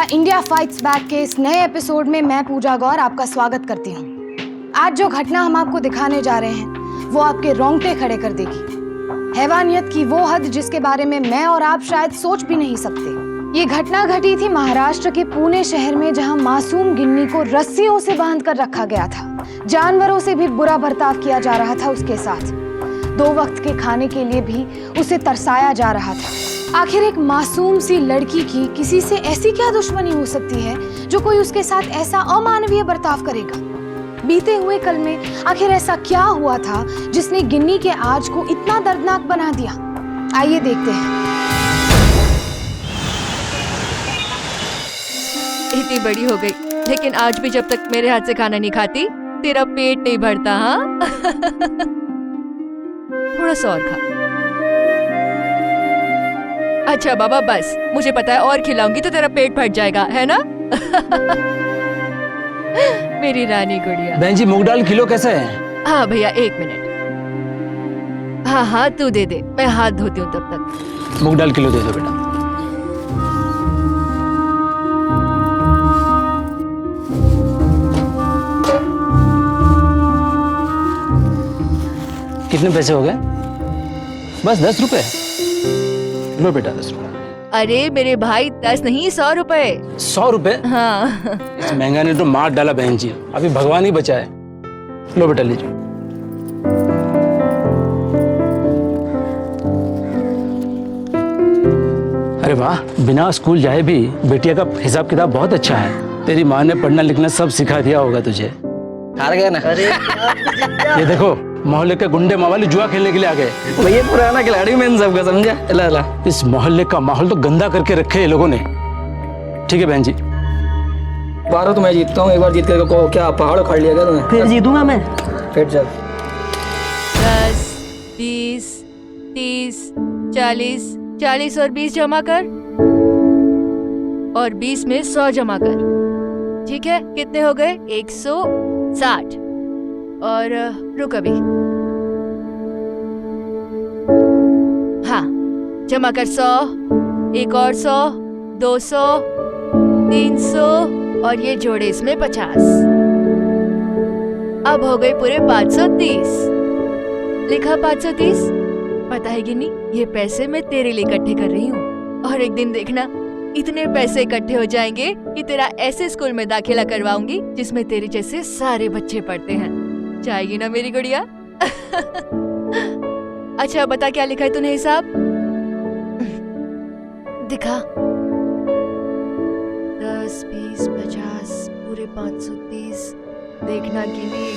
India fights back के इस नए एपिसोड में मैं पूजा गौर आपका स्वागत करती हूँ। आज जो घटना हम आपको दिखाने जा रहे हैं वो आपके रोंगटे खड़े कर देगी। हैवानियत की वो हद जिसके बारे में मैं और आप शायद सोच भी नहीं सकते। ये घटना घटी थी महाराष्ट्र के पुणे शहर में, जहां मासूम गिन्नी को रस्सियों से बांध कर रखा गया था। जानवरों से भी बुरा बर्ताव किया जा रहा था उसके साथ। 2 वक्त के खाने के लिए भी उसे तरसाया जा रहा था। आखिर एक मासूम सी लड़की की किसी से ऐसी क्या दुश्मनी हो सकती है जो कोई उसके साथ ऐसा अमानवीय बर्ताव करेगा। बीते हुए कल में आखिर ऐसा क्या हुआ था जिसने गिन्नी के आज को इतना दर्दनाक बना दिया। आइए देखते हैं। इतनी बड़ी हो गई लेकिन आज भी जब तक मेरे हाथ से खाना नहीं खाती तेरा पेट नहीं भरता। हाँ थोड़ा सा और खा। अच्छा बाबा बस, मुझे पता है और खिलाऊंगी तो तेरा पेट फट जाएगा, है ना? मेरी रानी गुड़िया। बहन जी मूंग दाल किलो कैसे है? हाँ भैया 1 मिनट। हाँ तू दे दे, मैं हाथ धोती हूँ तब तक। मूंग दाल किलो दे दो बेटा। कितने पैसे हो गए? बस 10 रुपए। लो बेटा 10 रुपए। अरे मेरे भाई 10 नहीं 100 रुपए। 100 रुपए? हाँ। इस महंगा ने तो मार डाला बहन जी, अभी भगवान ही बचाए। लो बेटा लीजिए। अरे वाह, बिना स्कूल जाए भी बेटिया का हिसाब किताब बहुत अच्छा है। तेरी माँ ने पढ़ना लिखना सब सिखा दिया होगा तुझे। हार गया ना? अरे ये देखो मोहल्ले के गुंडे मवाली जुआ खेलने के लिए आ गए। भैया पुराना खिलाड़ी में सबका समझा। ला ला। इस मोहल्ले का माहौल तो गंदा करके रखे ये लोगों ने। ठीक है बहन जी। 12 तो मैं जीतता हूँ, एक बार जीत कर को क्या पहाड़ उखाड़ लिया क्या तुम्हें? फिर जीतूंगा मैं। फिर चल। 10, 20, 30, 40, 40 और 20 जमा कर और 20 में 100 जमा कर। ठीक है, कितने हो गए? 160। और रुक अभी। हाँ जमा कर 100, एक और 100, 200, 300 और ये जोड़े इसमें 50। अब हो गए पूरे 530। लिखा 530। पता है गिन्नी, ये पैसे मैं तेरे लिए इकट्ठे कर रही हूँ और एक दिन देखना इतने पैसे इकट्ठे हो जाएंगे कि तेरा ऐसे स्कूल में दाखिला करवाऊंगी जिसमें तेरे जैसे सारे बच्चे पढ़ते हैं। जाएगी ना मेरी गुड़िया? अच्छा बता क्या लिखा है तूने हिसाब? दिखा। 10, 20, 50 पूरे 530। देखना गिनी।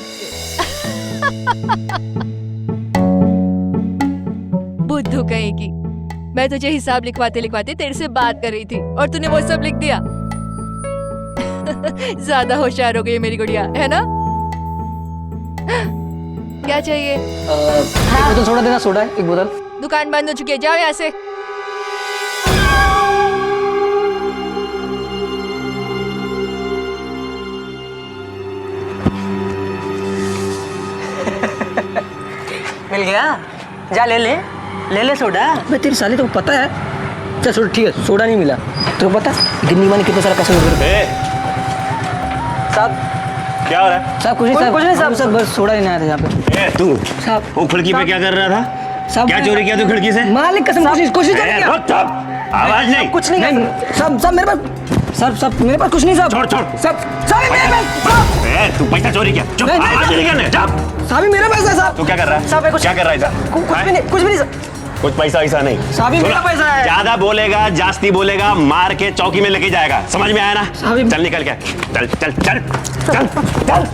बुद्धू कहेगी। मैं तुझे हिसाब लिखवाते लिखवाते तेरे से बात कर रही थी और तूने वो सब लिख दिया। ज्यादा होशियार हो गई मेरी गुड़िया, है ना? क्या चाहिए? एक बोतल सोडा देना। सोडा है 1 बोतल। दुकान बंद हो चुकी है, जाओ यहाँ से। मिल गया? जा ले ले। ले ले सोडा। मैं तेरी साली तो पता है। चल सोडा ठीक है, सोडा नहीं मिला तो पता गिन्नी माने कितना सारा पैसा साहब क्या हो रहा है? साहब कुछ नहीं साहब, सब बस सोडा लेने आया था यहाँ पे। तू साहब वो खिड़की पे क्या कर रहा था? साहब क्या चोरी किया तू खिड़की से? मालिक कसम कोशिश आवाज नहीं। कुछ नहीं सब मेरे पास सब मेरे पास कुछ नहीं साहब। छोड़ सब मेरे पास। तू पैसा चोरी किया? चुप, आवाज नहीं करने। चुप। साहब मेरा पैसा है साहब। तू क्या कर रहा है? साहब क्या कर रहा है इधर? कुछ भी नहीं कुछ पैसा ऐसा नहीं। साहब मेरा पैसा है। ज्यादा बोलेगा, जास्ती बोलेगा, मार के चौकी में लेके जाएगा। समझ में आया ना? चल निकल के। चल चल चल चल चल।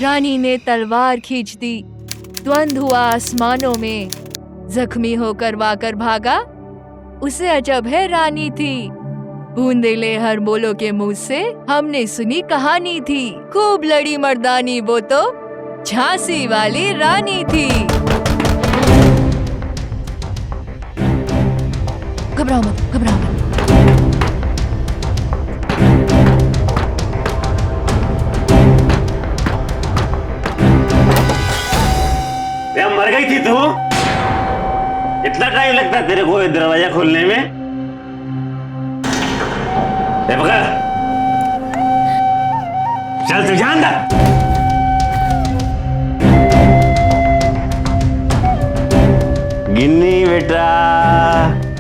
रानी ने तलवार खींच दी। द्वंद हुआ आसमानों में। जख्मी होकर वाकर भागा। उसे अजब है रानी थी। बूंदेले हर बोलो के मुंह से हमने सुनी कहानी थी। खूब लड़ी मर्दानी वो तो झांसी वाली रानी थी। घबराओ मत, घबराओ मत। मर गई थी तू? इतना टाइम लगता तेरे को ये दरवाजा खोलने में? पकड़, चल तू जा अंदर। गिन्नी बेटा,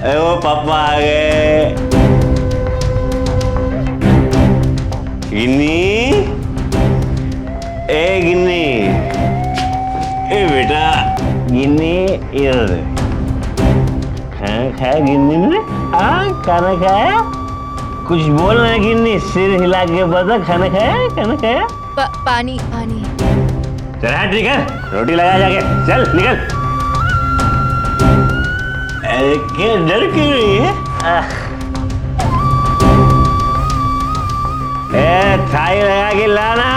ओ पापा आ गए। गिन्नी, ए गिन्नी, ए बेटा, गिन्नी इधर। खाना खाया गिन्नी ने? खाना खाया? कुछ बोल रहे गिन्नी, सिर हिला के बता। खाना खाया? खाना खाया? पानी पानी। चल हाँ ठीक है, रोटी लगा जाके, चल निकल। अरे क्या डर क्यों रही है? थाई लगा के लाना।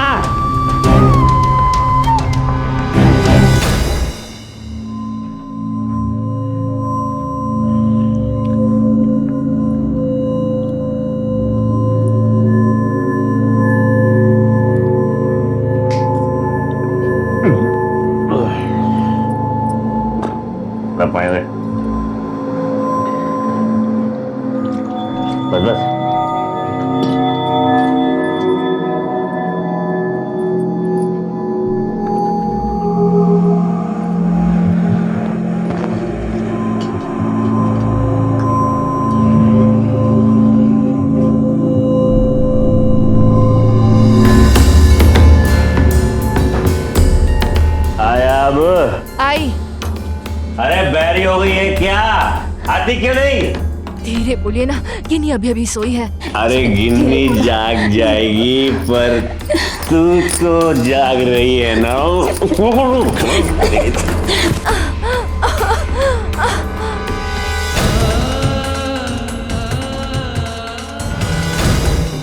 पाए बस बस। आया अब? आई। अरे बैरी हो गई है क्या? आती क्यों नहीं? धीरे बोलिए ना, गिन्नी अभी अभी सोई है। अरे गिन्नी जाग जाएगी, पर तू तो जाग रही है ना।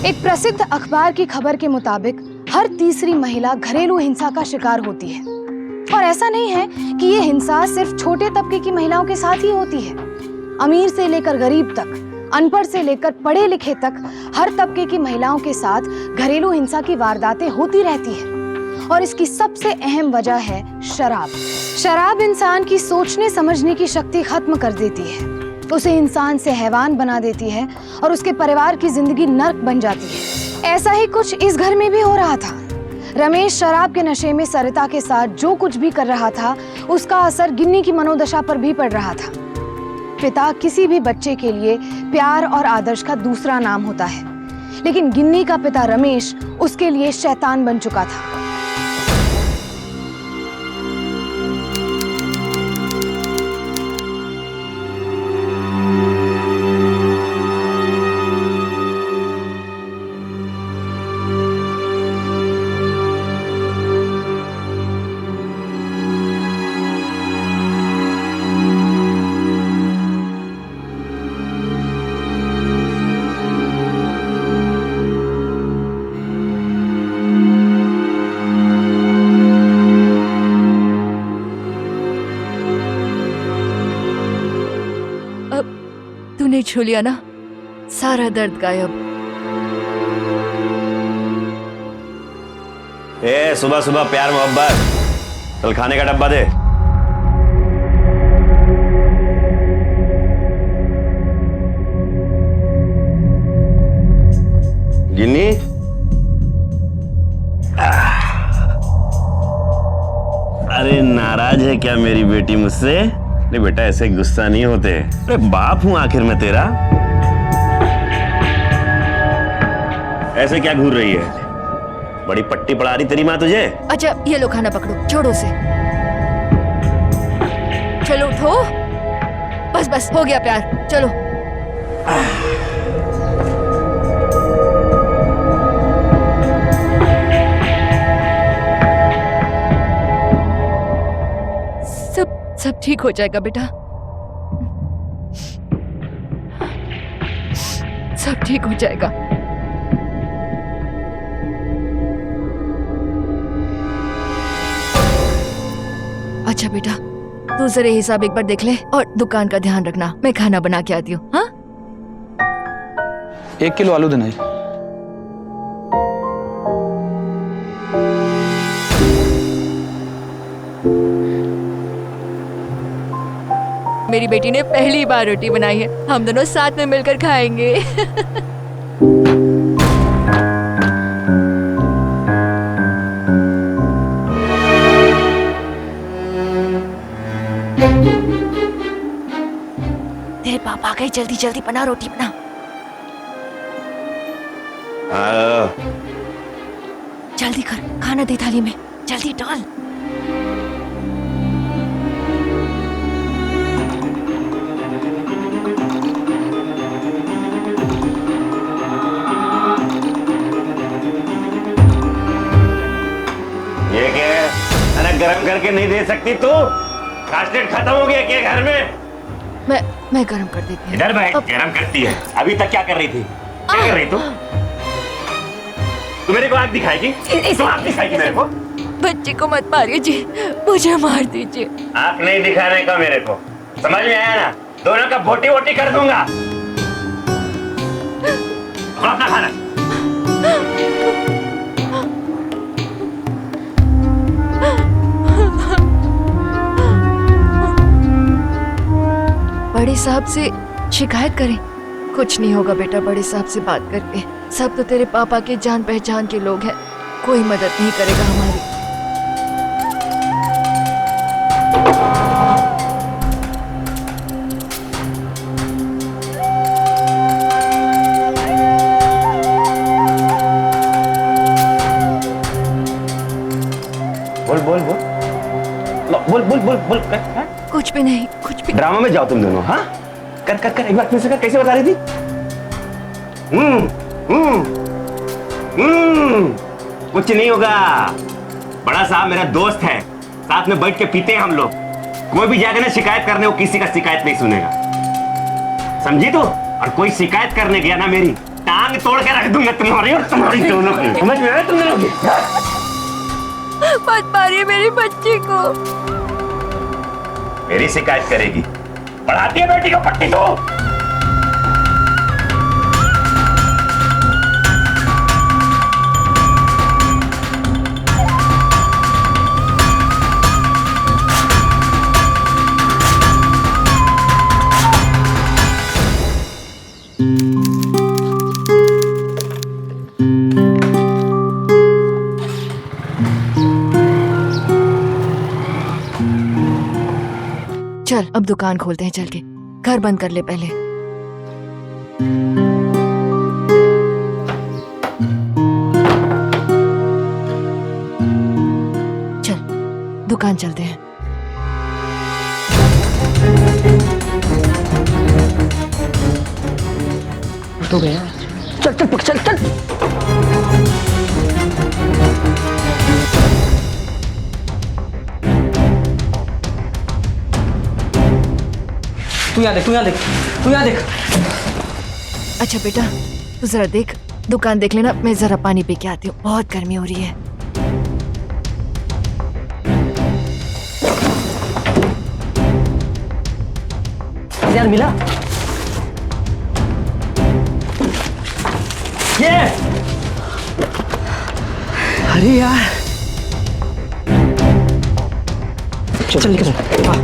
एक प्रसिद्ध अखबार की खबर के मुताबिक हर तीसरी महिला घरेलू हिंसा का शिकार होती है। और ऐसा नहीं है कि ये हिंसा सिर्फ छोटे तबके की महिलाओं के साथ ही होती है। अमीर से लेकर गरीब तक, अनपढ़ से लेकर पढ़े लिखे तक, हर तबके की महिलाओं के साथ घरेलू हिंसा की वारदातें होती रहती है। और इसकी सबसे अहम वजह है शराब। शराब इंसान की सोचने समझने की शक्ति खत्म कर देती है, उसे इंसान से हैवान बना देती है और उसके परिवार की जिंदगी नर्क बन जाती है। ऐसा ही कुछ इस घर में भी हो रहा था। रमेश शराब के नशे में सरिता के साथ जो कुछ भी कर रहा था, उसका असर गिन्नी की मनोदशा पर भी पड़ रहा था। पिता किसी भी बच्चे के लिए प्यार और आदर्श का दूसरा नाम होता है, लेकिन गिन्नी का पिता रमेश उसके लिए शैतान बन चुका था। तूने छू लिया ना, सारा दर्द गायब। सुबह सुबह प्यार मोहब्बत, कल खाने का डब्बा दे। गिन्नी, अरे नाराज है क्या मेरी बेटी मुझसे? नहीं बेटा, ऐसे गुस्सा नहीं होते। अरे बाप हूं आखिर मैं तेरा। ऐसे क्या घूर रही है? बड़ी पट्टी पड़ा रही तेरी माँ तुझे। अच्छा ये लो खाना पकड़ो, छोड़ो उसे। चलो उठो, बस बस हो गया प्यार, चलो। सब ठीक हो जाएगा बेटा, सब ठीक हो जाएगा। अच्छा बेटा, तू जरा हिसाब एक बार देख ले और दुकान का ध्यान रखना। मैं खाना बना के आती हूँ। हाँ 1 किलो आलू देना जी। मेरी बेटी ने पहली बार रोटी बनाई है, हम दोनों साथ में मिलकर खाएंगे। तेरे पापा आ गए, जल्दी जल्दी बना, रोटी बना। जल्दी कर, खाना दे थाली में, जल्दी डाल। ये क्या है? खाना गरम करके नहीं दे सकती तू? कास्टेड खत्म हो गया क्या घर में? मैं गरम कर देती हूँ। इधर बैठ, गरम करती है। अभी तक क्या कर रही थी? क्या कर रही तू? तू मेरे को आग दिखाएगी? तू आग दिखाएगी मेरे को? बच्चे को मत मारिए जी, मुझे मार दीजिए। आंख नहीं दिखाने का मेरे को, समझ में आया ना? दोनों का बोटी बोटी कर दूंगा। और अपना खाना। बड़े साहब से शिकायत करें? कुछ नहीं होगा बेटा, बड़े साहब से बात करके। सब तो तेरे पापा के जान पहचान के लोग हैं, कोई मदद नहीं करेगा हमारी। बोल बोल बोल बोल बोल बोल बोल कर। कुछ भी नहीं, कुछ भी। ड्रामा में जाओ तुम दोनों। हाँ कर कर कर, एक बार फिर से कर। कैसे बता रही थी? कुछ नहीं होगा। बड़ा साहब मेरा दोस्त है, साथ में बैठ के पीते हैं हम लोग। कोई भी जाके ना शिकायत करने, वो किसी का शिकायत नहीं सुनेगा, समझी तू? और कोई शिकायत करने गया ना, मेरी टांग तोड़ के रख दूंगा तुम्हारी और तुम्हारी दोनों की। समझ में आया तुम दोनों की? मत मारिए मेरी बच्ची को। मेरी शिकायत करेगी? पढ़ाती है बेटी को पट्टी तो। चल अब दुकान खोलते हैं, चल के घर बंद कर ले पहले। चल दुकान चलते हैं। तो गया। चल चल पक, चल चल। तू यहाँ देख, तू यहाँ देख, तू यहाँ देख। अच्छा बेटा तू जरा देख, दुकान देख लेना, मैं जरा पानी पी के आती हूँ, बहुत गर्मी हो रही है। यार मिला ये। अरे यार चल निकल। हाँ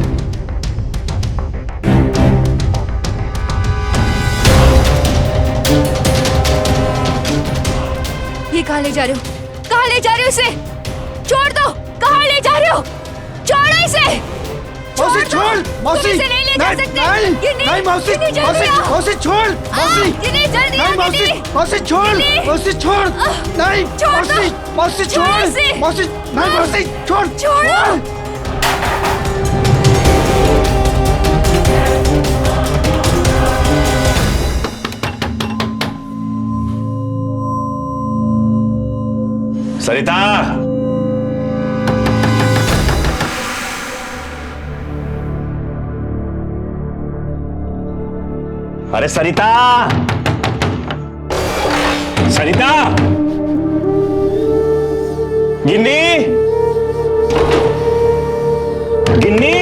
ये कहाँ ले जा रहे हो? कहाँ ले जा रहे हो इसे? छोड़ दो, कहाँ ले जा रहे हो? छोड़ो इसे। मौसी छोड़, मौसी तुम इसे नहीं ले जा सकते। ये नहीं मौसी, ये जल्दी मौसी आओ। मौसी छोड़, मौसी ये नहीं जल्दी नहीं आओ, मौसी, गिनी। मौसी छोड़, गिनी। मौसी छोड़, नहीं छोड़ मौसी, दो। मौसी छोड़ छोड़, इसे। मौसी नहीं मौसी छोड़, छोड़ो। सरिता, अरे सरिता, सरिता, गिन्नी, गिन्नी।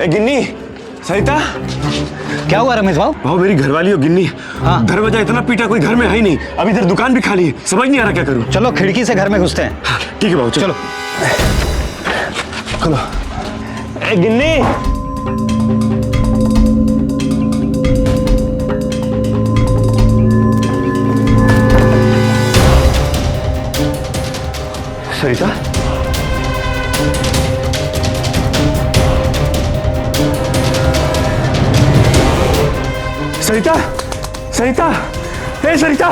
गिन्नी, सरिता, क्या हुआ रमेश भाव? भाव मेरी घरवाली हो गिन्नी। हाँ। दरवाजा इतना पीटा, कोई घर में है ही नहीं। अब इधर दुकान भी खाली है, समझ नहीं आ रहा क्या करूं। चलो खिड़की से घर में घुसते हैं। हाँ, ठीक है भाव, चलो चलो। गिन्नी, सरिता, सरिता, सरिता, हे सरिता,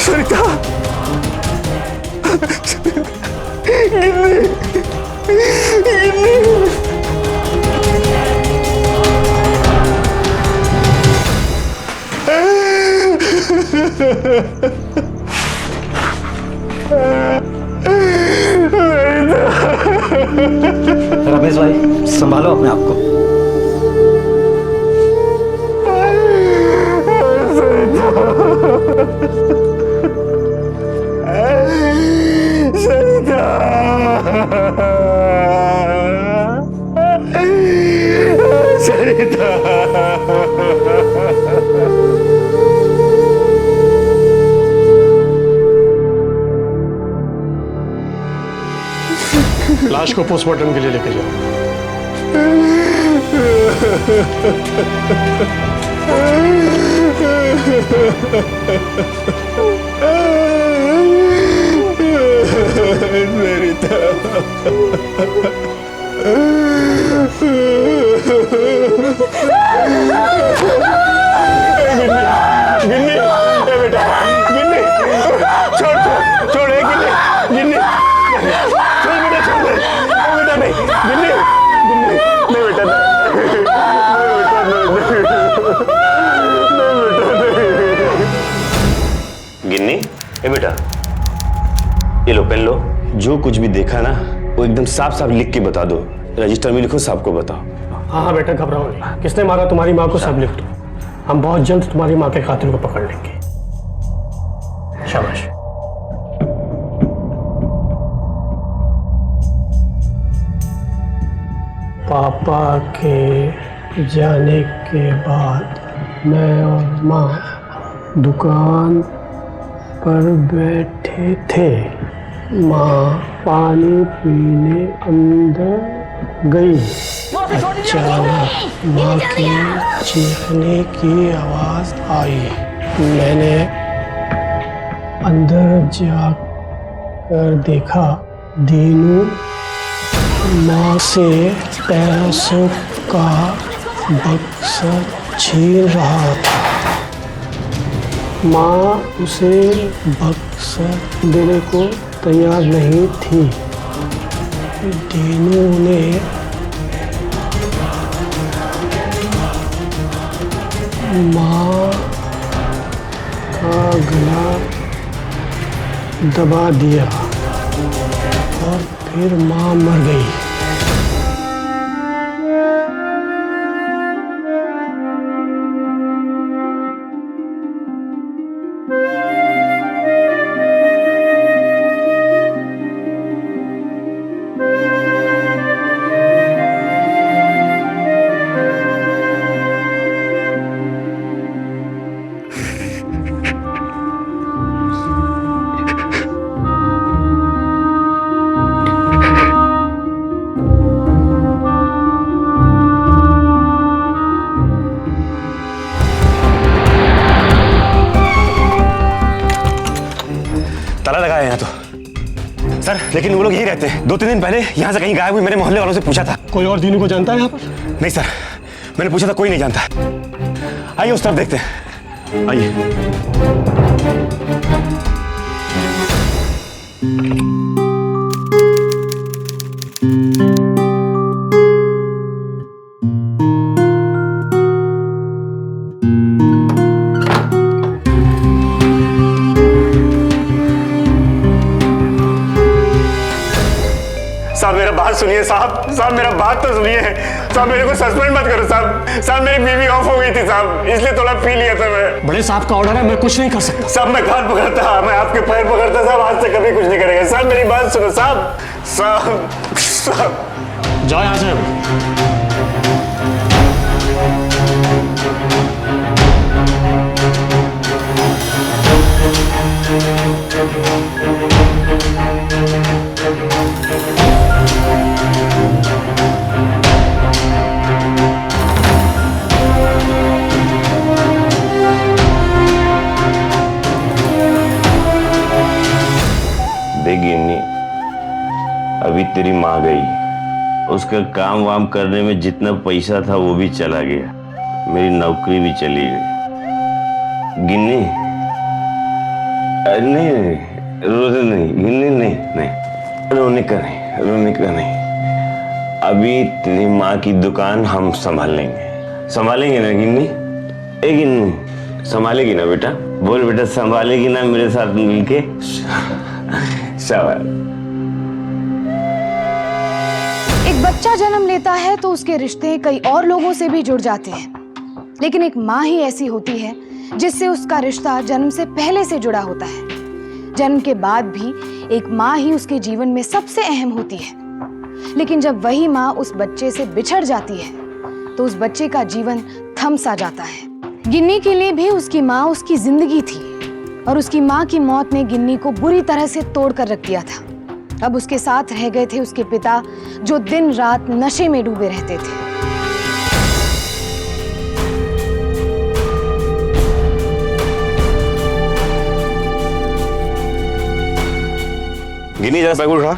सरिता, गिन्नी, गिन्नी। रमेश भाई संभालो अपने आप को। लाश को पोस्टमार्टम के लिए लेके जाओ। गिन्नी, ए बेटा, गिन्नी, छोड़ छोड़ छोड़, ए गिन्नी, गिन्नी, छोड़ बेटा, छोड़ दे, ए बेटा नहीं, गिन्नी, गिन्नी, नहीं बेटा, नहीं, नहीं बेटा, नहीं, गिन्नी, ए बेटा, ये लो पेन लो, जो कुछ भी देखा ना वो एकदम साफ साफ लिख के बता दो, रजिस्टर में लिखो, सबको बताओ। हाँ हाँ बेटा, घबराओ नहीं। किसने मारा तुम्हारी माँ को सब लिख दो। हम बहुत जल्द तुम्हारी माँ के कातिल को पकड़ लेंगे। शाबाश। पापा के जाने के बाद मैं और माँ दुकान पर बैठे थे। माँ पानी पीने अंदर गई। अचानक माँ की चीखने की आवाज आई। मैंने अंदर जाकर देखा, दीनू माँ से पैसों का बक्सा छीन रहा था। माँ उसे बक्सा देने को तैयार नहीं थी। दीनू ने माँ का गला दबा दिया और फिर माँ मर गई। ताला लगा है यहाँ तो। सर लेकिन वो लोग यही रहते हैं। 2-3 दिन पहले यहाँ से कहीं गायब हुई, मैंने मोहल्ले वालों से पूछा था। कोई और दीनू को जानता है यहाँ पर? नहीं सर, मैंने पूछा था, कोई नहीं जानता। आइए उस तरफ देखते हैं, आइए। साहब मेरा बात सुनिए साहब, साहब मेरा बात तो सुनिए साहब, मेरे को सस्पेंड मत करो साहब। साहब मेरी बीवी ऑफ हो गई थी साहब, इसलिए थोड़ा पी लिया था मैं। बड़े साहब का ऑर्डर है, मैं कुछ नहीं कर सकता। साहब मैं कान पकड़ता, मैं आपके पैर पकड़ता साहब, आज से कभी कुछ नहीं करेगा साहब। मेरी बात सुनो साहब, साहब, साहब। जाओ यहाँ से। तेरी माँ गई, उसका काम वाम करने में जितना पैसा था वो भी चला गया, मेरी नौकरी भी चली गई। गिन्नी नहीं, रोने नहीं, गिन्नी नहीं, रोने का नहीं। अभी तेरी माँ की दुकान हम संभालेंगे ना गिन्नी? ए गिन्नी, संभालेगी ना बेटा? बोल बेटा, संभालेगी ना मेरे साथ मिलके? शाबाश। एक बच्चा जन्म लेता है तो उसके रिश्ते कई और लोगों से भी जुड़ जाते हैं, लेकिन एक माँ ही ऐसी होती है जिससे उसका रिश्ता जन्म से पहले से जुड़ा होता है। जन्म के बाद भी एक माँ ही उसके जीवन में सबसे अहम होती है, लेकिन जब वही माँ उस बच्चे से बिछड़ जाती है तो उस बच्चे का जीवन थम सा जाता है। गिन्नी के लिए भी उसकी माँ उसकी जिंदगी थी और उसकी माँ की मौत ने गिन्नी को बुरी तरह से तोड़ कर रख दिया था। अब उसके साथ रह गए थे उसके पिता, जो दिन रात नशे में डूबे रहते थे। गिन्नी जरा बैग उठा।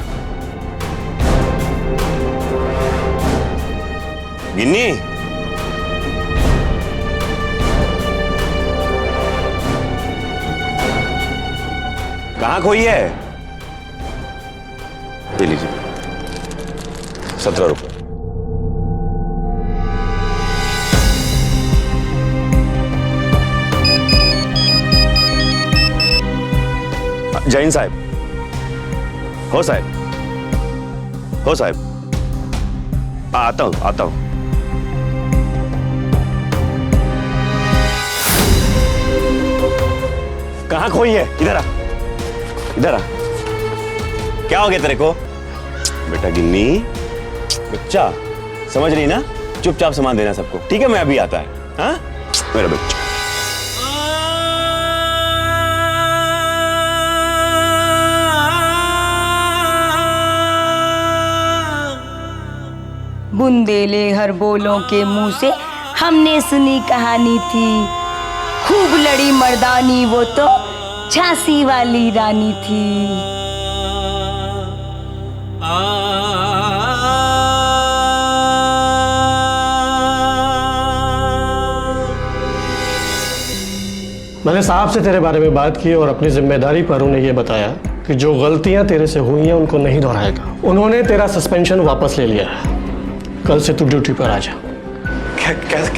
गिन्नी, कहाँ खोई है? ये लीजिए 17 रुपए। जैन साहब, हो साहब, आता हूं। कहाँ खोई है? इधर आ। क्या हो गया तेरे को? बेटा गिन्नी, बच्चा समझ रही ना? चुपचाप सामान देना सबको, ठीक है? मैं अभी आता है। हाँ मेरा बच्चा। बुंदेले हर बोलों के मुंह से हमने सुनी कहानी थी, खूब लड़ी मर्दानी वो तो झांसी वाली रानी थी। मैंने साहब से तेरे बारे में बात की और अपनी जिम्मेदारी पर उन्हें यह बताया कि जो गलतियां तेरे से हुई हैं उनको नहीं दोहराएगा। उन्होंने तेरा सस्पेंशन वापस ले लिया है। कल से तू ड्यूटी पर आ जा।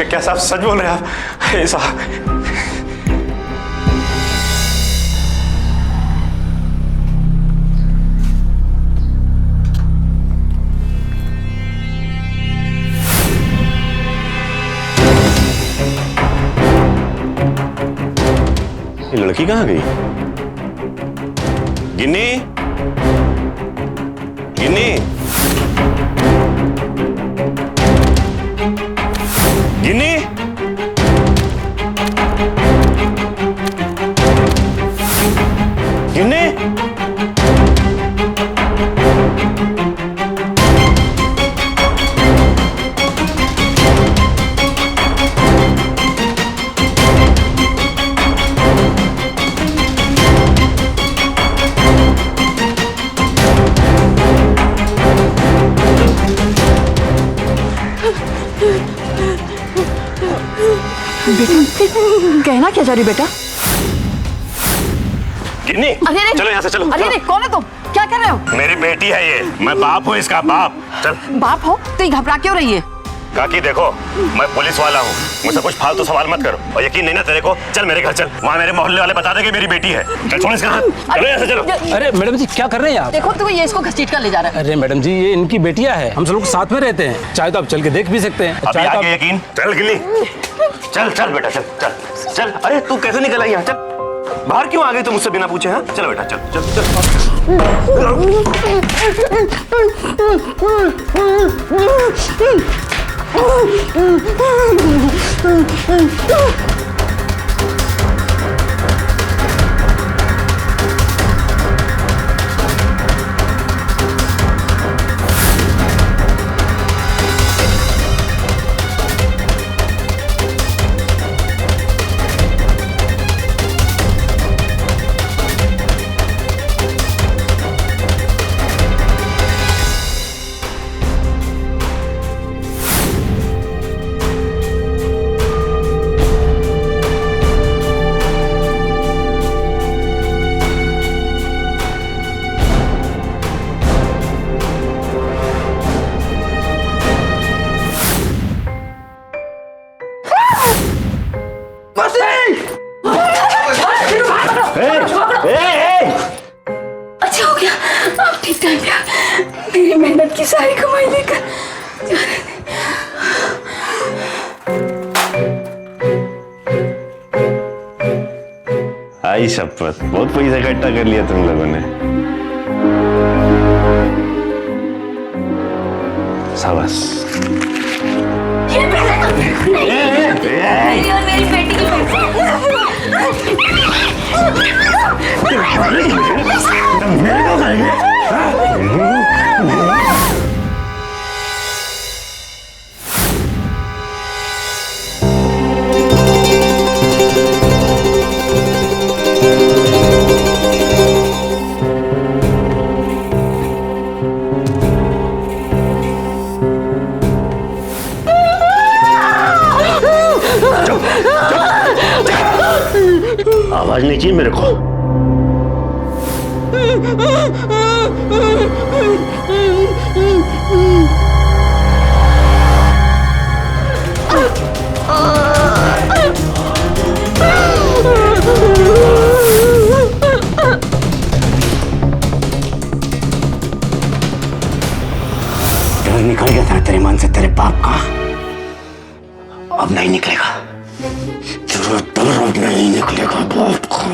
क्या साहब सच बोल रहे हैं आप? साहब, ये लड़की कहाँ गई? गिन्नी, गिन्नी, गिन्नी, गिन्नी, कहना क्या जा रही बेटा? गिन्नी, चलो यहाँ से चलो। अरे कौन है तुम? क्या कर रहे हो? मेरी बेटी है ये, मैं बाप हूँ इसका बाप। चल। बाप हो तो ये घबरा क्यों रही है? काकी देखो, मैं पुलिस वाला हूँ, मुझसे कुछ फालतू सवाल मत करो। और यकीन नहीं ना तेरे को? चल मेरे घर चल, वहाँ मेरे मोहल्ले वाले बता देंगे मेरी बेटी है। चल छोड़ इसका हाथ, चलो यहाँ से चलो। अरे मैडम जी, क्या कर रहे हैं आप? देखो तो ये इसको घसीट कर ले जा रहा है। अरे मैडम जी, ये इनकी बेटियां है, हम सब लोग साथ में रहते हैं। चाहे तो आप चल के देख भी सकते हैं। अभी आगे यकीन। चल गिन्नी, चल बेटा, चल। अरे तू कैसे निकल आई यहाँ? चल, बाहर क्यों आ गई तू मुझसे बिना पूछे? हाँ चलो बेटा, चल। अच्छा हो गया, आप ठीक टाइम पे आ। मेरी मेहनत की सारी कमाई लेकर जा रहे थे। आई शपथ, बहुत पैसा इकट्ठा कर लिया तुम लोगों ने। शाबाश। ये मेरी और मेरी बेटी की आवाज नहीं चाहिए मेरे को। डर निकल गया था तेरे मन से, तेरे बाप का। अब नहीं निकलेगा, तेरा डर अब नहीं निकलेगा बाप का।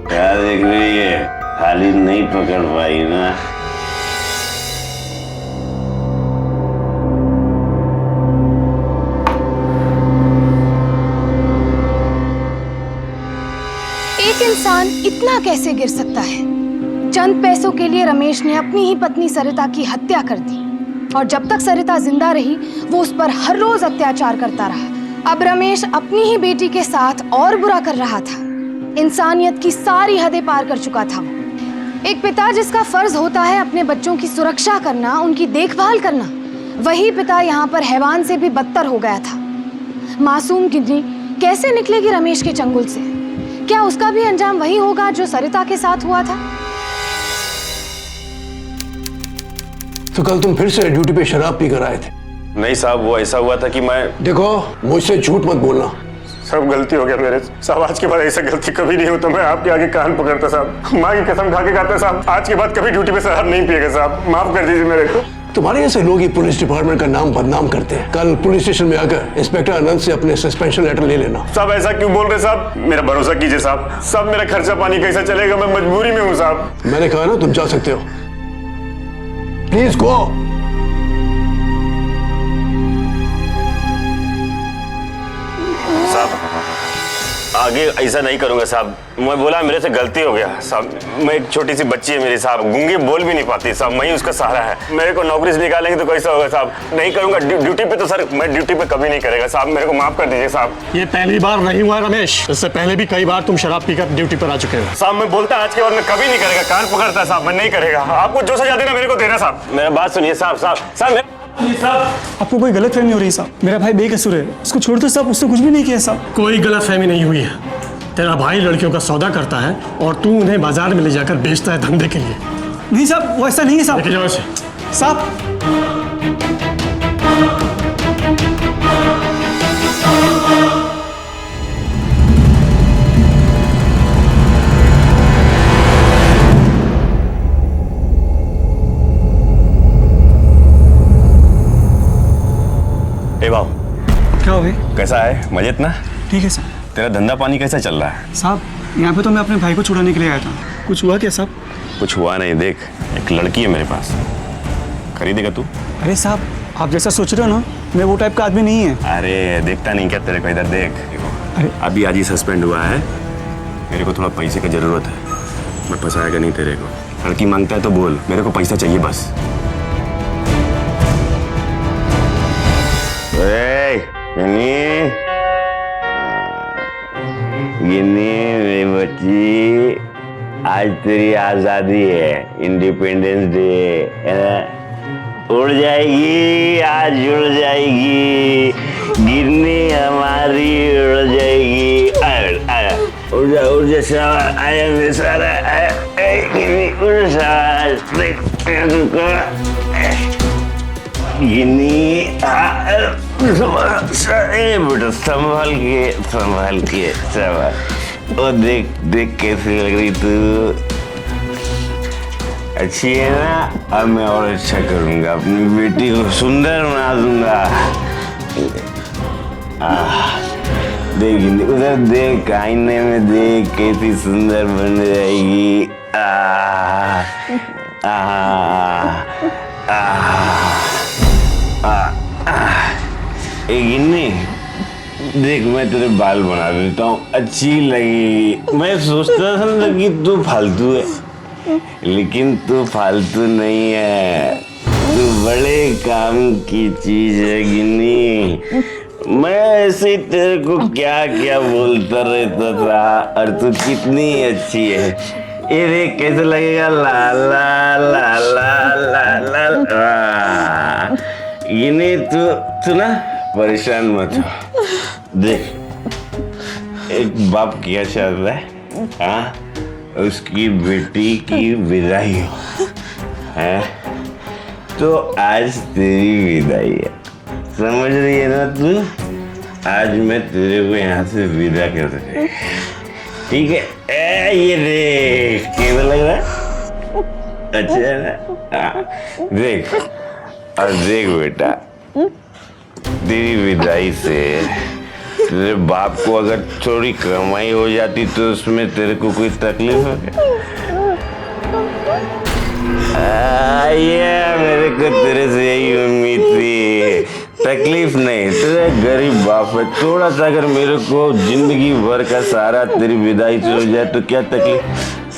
क्या देख रही है? खाली नहीं पकड़ पाई ना। एक इंसान इतना कैसे गिर सकता है? चंद पैसों के लिए रमेश ने अपनी ही पत्नी सरिता की हत्या कर दी, और जब तक सरिता जिंदा रही वो उस पर हर रोज अत्याचार करता रहा। अब रमेश अपनी ही बेटी के साथ और बुरा कर रहा था। इंसानियत की सारी हदें पार कर चुका था वो। एक पिता जिसका फर्ज होता है अपने बच्चों की सुरक्षा करना, उनकी देखभाल करना, वही पिता यहाँ पर हैवान से भी बदतर हो गया था। मासूम किडनी कैसे निकलेगी रमेश के चंगुल से? क्या उसका भी अंजाम वही होगा जो सरिता के साथ हुआ था? तो कल तुम फिर से ड्यूटी पे शराब पी कर आए थे? नहीं साहब, वो ऐसा हुआ था कि मैं। देखो, मुझसे झूठ मत बोलना। सब गलती हो गया मेरे साहब। आज के बाद ऐसा गलती कभी नहीं हो तो मैं आपके आगे कान पकड़ता साहब। माँ की कसम खा के कहता साहब, आज के बाद कभी ड्यूटी पे शराब नहीं पिएगा साहब। माफ कर दीजिए मेरे को। तुम्हारे जैसे लोग ही पुलिस डिपार्टमेंट का नाम बदनाम करते हैं। कल पुलिस स्टेशन में आकर इंस्पेक्टर अनंत से अपने सस्पेंशन लेटर ले लेना। साहब ऐसा क्यों बोल रहे साहब? मेरा भरोसा कीजिए साहब। सब मेरा खर्चा पानी कैसा चलेगा? मैं मजबूरी में हूँ साहब। मैंने कहा ना, तुम जा सकते हो। Please go. आगे ऐसा नहीं करूंगा साहब। मैं बोला मेरे से गलती हो गया साहब। मैं एक छोटी सी बच्ची है मेरी साहब, गूंगी, बोल भी नहीं पाती साहब। मैं ही उसका सहारा है। मेरे को नौकरी से निकालेंगे तो कैसा होगा साहब? नहीं करूंगा ड्यूटी पे। तो सर मैं ड्यूटी पे कभी नहीं करेगा साहब। मेरे को माफ कर दीजिए साहब। ये पहली बार नहीं हुआ रमेश, इससे पहले भी कई बार तुम शराब पीकर ड्यूटी पर आ चुके हो। साहब मैं बोलता आज के बाद मैं कभी नहीं करेगा। कान पकड़ता साहब, मैं नहीं करेगा। आपको जो सजा देना मेरे को देना साहब। मेरा बात सुनिए साहब। साहब आपको कोई गलतफहमी हो रही है साहब। मेरा भाई बेकसूर है, उसको छोड़ दो साहब। उसने कुछ भी नहीं किया साहब। कोई गलतफहमी नहीं हुई है। तेरा भाई लड़कियों का सौदा करता है और तू उन्हें बाजार में ले जाकर बेचता है धंधे के लिए। नहीं साहब, वो ऐसा नहीं है साहब। लेके जाओ इसे। साहब कैसा है? मजेत ना? ठीक है साहब। तेरा धंधा पानी कैसा चल रहा है? साहब यहाँ पे तो मैं अपने भाई को छुड़ाने के लिए आया था, कुछ हुआ क्या साहब? कुछ हुआ नहीं। देख, एक लड़की है मेरे पास, खरीदेगा तू? अरे साहब आप जैसा सोच रहे हो ना, मैं वो टाइप का आदमी नहीं है। अरे देखता नहीं क्या तेरे को? इधर देख। अरे अभी आज ही सस्पेंड हुआ है, मेरे को थोड़ा पैसे की जरूरत है। मैं फंसाएगा नहीं तेरे को। लड़की मांगता है तो बोल, मेरे को पैसा चाहिए बस। गिन्नी मेरी बच्ची, आज तेरी आजादी है, इंडिपेंडेंस डे है ना? उड़ जाएगी, आज उड़ जाएगी गिन्नी हमारी, उड़ जाएगी। उड़ जा उड़ जा सारा, आया मेरे सारा, गिन्नी उड़ सारा, गिन्नी बेटा संभाल के संभाल। ओ देख देख कैसी लग रही तू, अच्छी है ना? अब मैं और अच्छा करूंगा, अपनी बेटी को सुंदर बना दूंगा। देख गिन्नी, उधर देख, आईने में देख कैसी सुंदर बन जाएगी। गिन्नी देख, मैं तेरे बाल बना देता हूँ, अच्छी लगेगी। मैं सोचता था ना कि तू फालतू है, लेकिन तू फालतू नहीं है, तू बड़े काम की चीज है गिन्नी। मैं ऐसे ही तेरे को क्या क्या बोलता रहता था, और तू कितनी अच्छी है। ये देख कैसे लगेगा, ला ला ला ला ला ला ला। गिन्नी तू ना परेशान मत हो। देख एक बाप क्या चाहता है, हाँ? उसकी बेटी की विदाई हो, है? तो आज तेरी विदाई है, समझ रही है ना तू? आज मैं तेरे को यहाँ से विदा कर रही, ठीक है? ये देख कैसा लग रहा है, अच्छा है ना? देख, और देख बेटा, तेरी विदाई से तेरे बाप को अगर थोड़ी कमाई हो जाती तो उसमें तेरे को कोई तकलीफ है क्या? मेरे को तेरे से यही उम्मीद थी। तकलीफ नहीं, तेरे गरीब बाप है, थोड़ा सा अगर मेरे को जिंदगी भर का सारा तेरी विदाई से हो जाए तो क्या तकलीफ?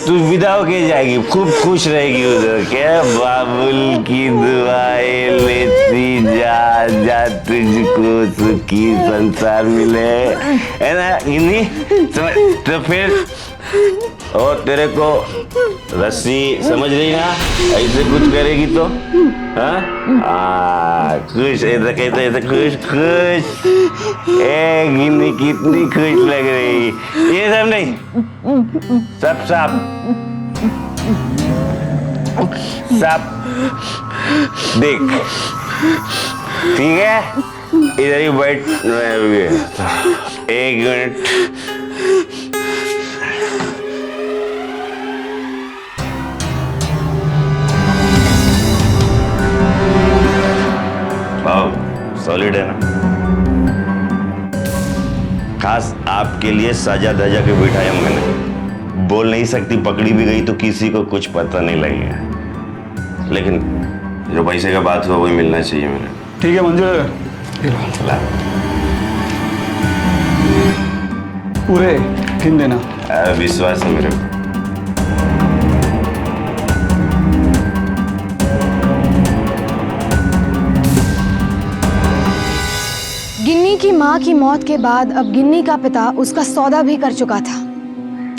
तू विदा होके जाएगी, खूब खुश रहेगी उधर। क्या बाबुल की दुआएं लेती जा, जा तुझको सुखी संसार मिले, है ना गिन्नी? तो फिर और तेरे को रस्सी समझ रही ना, ऐसे कुछ करेगी तो हाँ खुश, ऐसा कहते ऐसा खुश खुश। गिन्नी कितनी खुश लग रही, ये सब नहीं, सब साफ साफ। देख ठीक है, इधर ही बैठ, एक मिनट। सॉलिड है ना? खास आपके लिए साजा धजा के बिठाया मैंने। बोल नहीं सकती, पकड़ी भी गई तो किसी को कुछ पता नहीं लगेगा, लेकिन जो पैसे का बात हुआ वही मिलना चाहिए मेरे। ठीक है मंजूर, पूरे गिन देना। विश्वास है मेरे को। गिन्नी की माँ की मौत के बाद अब गिन्नी का पिता उसका सौदा भी कर चुका था।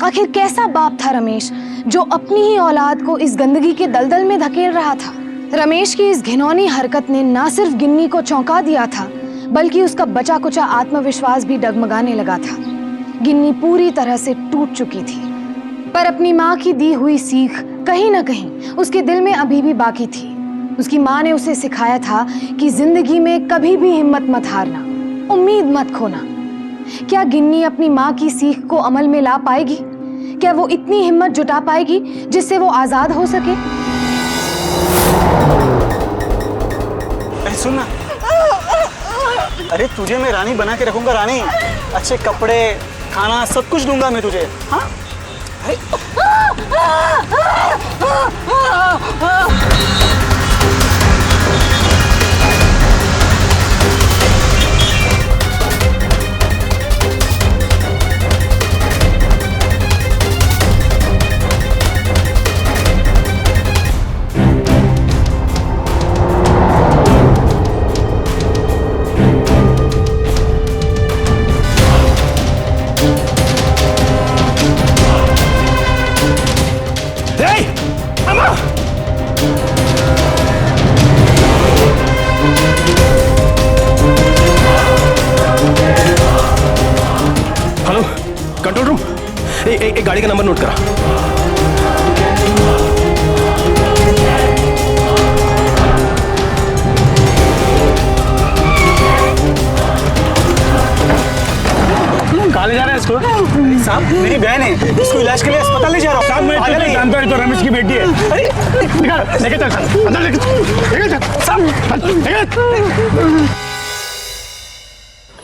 आखिर कैसा बाप था रमेश, जो अपनी ही औलाद को इस गंदगी के दलदल में धकेल रहा था। रमेश की इस घिनौनी हरकत ने न सिर्फ गिन्नी को चौंका दिया था, बल्कि उसका बचा कुचा आत्मविश्वास भी डगमगाने लगा था। गिन्नी पूरी तरह से टूट चुकी थी, पर अपनी माँ की दी हुई सीख कहीं न कहीं उसके दिल में अभी भी बाकी थी। उसकी माँ ने उसे सिखाया था कि जिंदगी में कभी भी हिम्मत मत हारना, उम्मीद मत खोना। क्या गिन्नी अपनी माँ की सीख को अमल में ला पाएगी? क्या वो इतनी हिम्मत जुटा पाएगी जिससे वो आजाद हो सके? सुनना अरे तुझे मैं रानी बना के रखूंगा, रानी। अच्छे कपड़े, खाना, सब कुछ दूंगा मैं तुझे। हाँ अरे हेलो कंट्रोल रूम, एक गाड़ी का नंबर नोट करा। कहाँ ले जा रहे हैं इसको? साहब मेरी बहन है, इसको इलाज के लिए अस्पताल ले जा रहा हूँ। साहब मैं पागल है, जानता है तो रमेश की बेटी है। अरे निकाल, लेके चल, अंदर लेके चल, साहब लेके।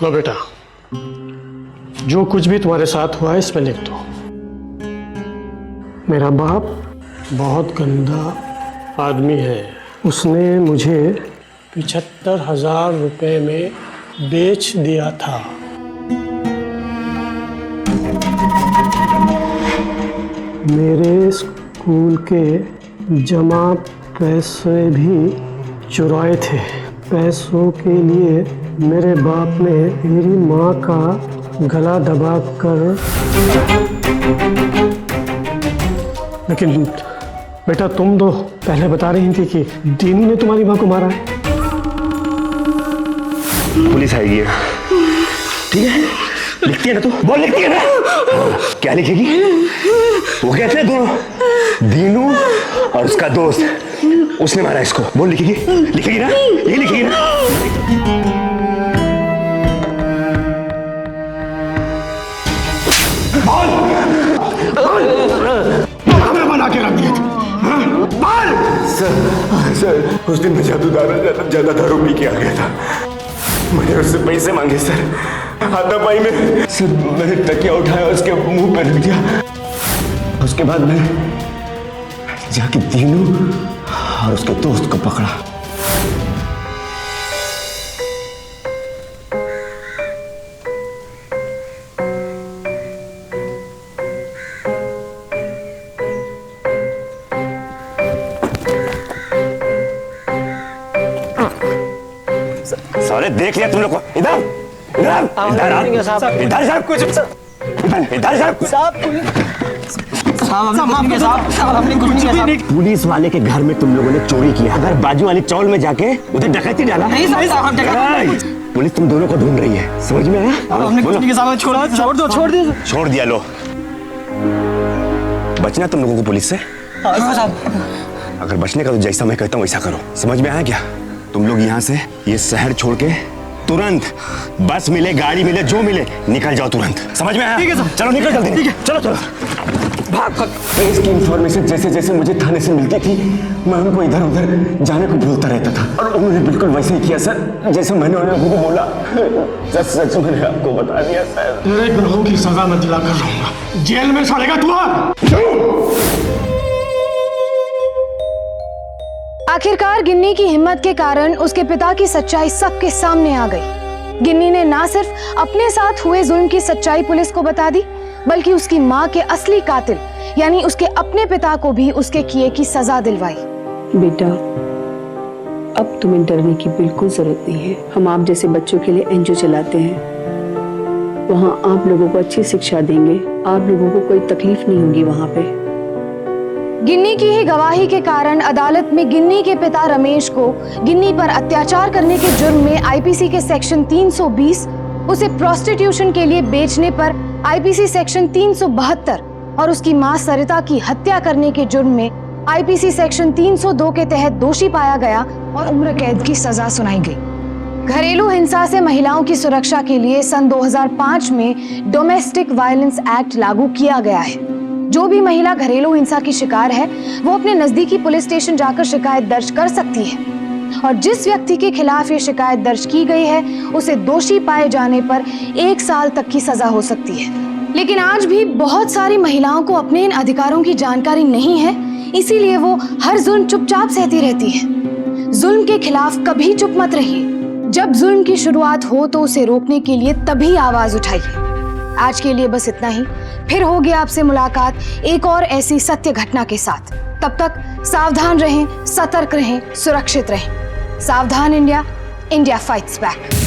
लो बेटा, जो कुछ भी तुम्हारे साथ हुआ है इसमें लिख दो। मेरा बाप बहुत गंदा आदमी है। उसने मुझे 75,000 रुपए में बेच दिया था। मेरे स्कूल के जमा पैसे भी चुराए थे। पैसों के लिए मेरे बाप ने मेरी माँ का गला दबा कर, लेकिन बेटा तुम तो पहले बता रही थी कि दीनू ने तुम्हारी माँ को मारा है। पुलिस आएगी, ठीक है? लिखती है ना तू? बोल, लिखती है ना? क्या लिखेगी? वो कहते हैं दोनों, दीनू और उसका दोस्त, उसने मारा इसको। बोल, लिखेगी? लिखेगी ना? ये लिखेगी ना? हमें बना के रख दिया था। सर उस दिन मैं ज्यादा दारू पी के आ गया था। मैंने उससे पैसे मांगे सर, हाथापाई में सर मैंने तकिया उठाया, उसके मुंह पे रख दिया। उसके बाद मैं जाके दीनू और उसके दोस्त को पकड़ा। सारे देख लिया तुम लोग को। इधर इधर इधर साहब, इधर साहब, कुछ इधर साहब, हमने कुछ नहीं किया। पुलिस वाले के घर में तुम लोगों ने चोरी किया, अगर बाजू वाले चौल में जाके उधर डकैती डाला। नहीं साहब, पुलिस तुम दोनों को ढूंढ रही है, समझ में आया? हमने कुछ नहीं किया साहब, छोड़ दिया। लो, बचना तुम लोगों को पुलिस से। अगर बचने का तो जैसा मैं कहता हूँ वैसा करो, समझ में आया क्या? तुम लोग यहाँ से ये शहर छोड़ के तुरंत, बस मिले, गाड़ी मिले, जो मिले, निकल जाओ तुरंत, समझ में आया? ठीक है सर, चलो निकल जल्दी। ठीक है, चलो चलो। केस की इंफॉर्मेशन जैसे जैसे मुझे थाने से मिलती थी, मैं उनको इधर उधर जाने को बोलता रहता था, और उन्होंने बिल्कुल वैसे ही किया सर, जैसे मैंने उनको बोला। सच सच मैंने आपको बता दिया सर। तेरे गुनाहों की सजा मैं दिलाकर रहूंगा, जेल में सड़ेगा तू। आखिरकार गिन्नी की हिम्मत के कारण उसके पिता की सच्चाई सबके सामने आ गई। गिन्नी ने ना सिर्फ अपने साथ हुए जुल्म की सच्चाई पुलिस को बता दी, बल्कि उसकी माँ के असली कातिल यानी उसके अपने पिता को भी उसके किए की सजा दिलवाई। बेटा, अब तुम्हें डरने की बिल्कुल जरूरत नहीं है। हम आप जैसे बच्चों के लिए एनजीओ चलाते हैं, वहाँ आप लोगों को अच्छी शिक्षा देंगे, आप लोगों को कोई तकलीफ नहीं होगी वहाँ पे। गिन्नी की ही गवाही के कारण अदालत में गिन्नी के पिता रमेश को गिन्नी पर अत्याचार करने के जुर्म में आईपीसी के सेक्शन 320, उसे प्रोस्टिट्यूशन के लिए बेचने पर आईपीसी सेक्शन 372 और उसकी मां सरिता की हत्या करने के जुर्म में आईपीसी सेक्शन 302 के तहत दोषी पाया गया और उम्र कैद की सजा सुनाई गई। घरेलू हिंसा से महिलाओं की सुरक्षा के लिए सन 2005 में डोमेस्टिक वायलेंस एक्ट लागू किया गया है। जो भी महिला घरेलू हिंसा की शिकार है वो अपने नजदीकी पुलिस स्टेशन जाकर शिकायत दर्ज कर सकती है। और जिस व्यक्ति के खिलाफ ये शिकायत दर्ज की गई है उसे दोषी पाए जाने पर 1 साल तक की सजा हो सकती है। लेकिन आज भी बहुत सारी महिलाओं को अपने इन अधिकारों की जानकारी नहीं है, इसीलिए वो हर जुल्म चुपचाप सहती रहती है। जुल्म के खिलाफ कभी चुप मत रहिए। जब जुल्म की शुरुआत हो तो उसे रोकने के लिए तभी आवाज उठाइए। आज के लिए बस इतना ही। फिर होगी आपसे मुलाकात एक और ऐसी सत्य घटना के साथ। तब तक सावधान रहें, सतर्क रहें, सुरक्षित रहें। सावधान इंडिया, इंडिया फाइट्स बैक।